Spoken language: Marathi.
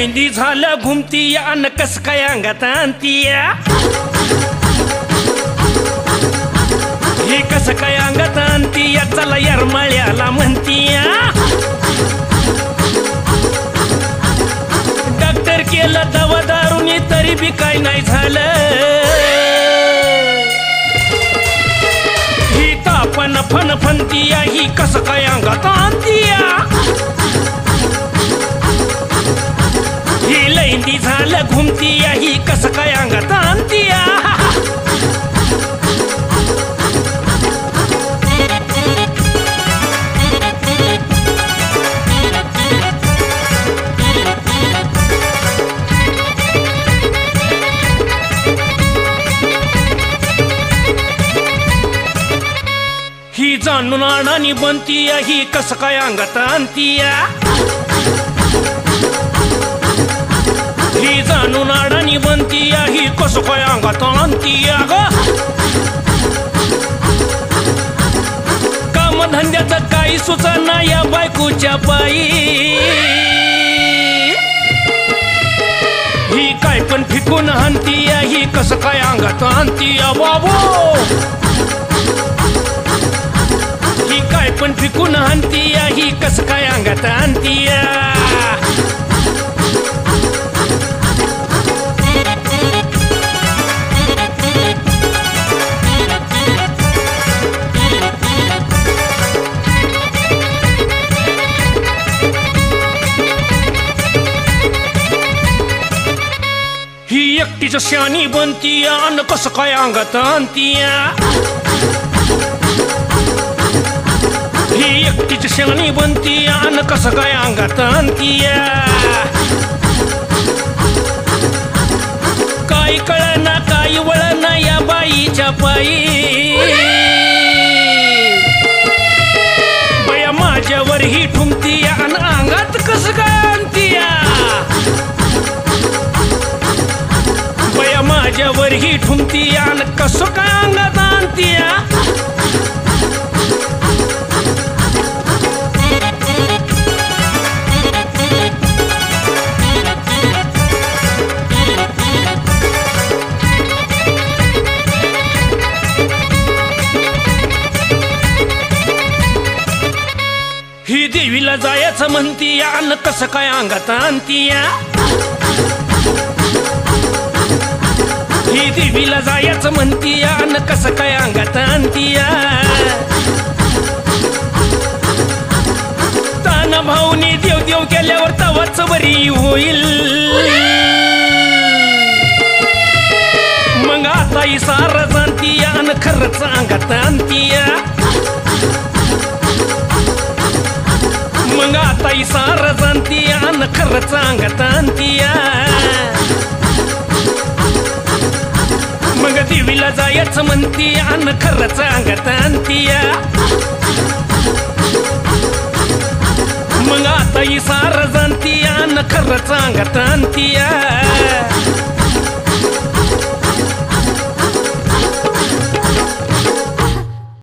लैंदी झालं घुमती अन कस काय अंगात आणतीया ही कस काय अंगात आणतीया चला यरमाळ्याला म्हणतीया डॉक्टर केलं दवा दारूनी तरी बी काय नाही झालं ही तापन फनफनतीया ही कस काय अंगात आणतीया ही लैंदी झालं घुमतीया ही कस काय अंगात आणतीया ही जाणून अडाणी बनतीया ही कस काय अंगात आणतीया ही जाणून अडाणी बनतीया ही कस काय अंगात आणतीया ग कामधंद्याचं काही सुचना या बायकोच्या पायी ही काय पण फिकून हाणतीया ही कस काय अंगात आणतीया बाबो ही काय पण फिकून हाणतीया ही कस काय अंगात आणतीया ही एकटीच शानी बनतीया अन कस काय अंगात आणतीया ही एकटीच शानी बनतीया अन कस काय अंगात आणतीया काय कळना काय वळना या बाईच्या पायी बया माझ्यावर ही ठुमतीया अन अंगात कस काय आणतीया बया माझ्यावर ही ठुमतीया अन कस काय अंगात आणतीया ही देवीला जायचं म्हणतीया अन कस काय अंगात आणतीया ही देवीला जायचं म्हणतीया अन कस काय अंगात आणतीया ताना भाऊनी देव देव केल्यावर तवाच बरी होईल मग आता ही सारा जाणतीया अन खरंच अंगात आणतीया मग आता ही सारा जाणतीया अन खरंच अंगात आणतीया मग देवीला जायचं म्हणतीया अन खरंच अंगात आणतीया मग आता ही सारा जाणतीया अन खरंच अंगात आणतीया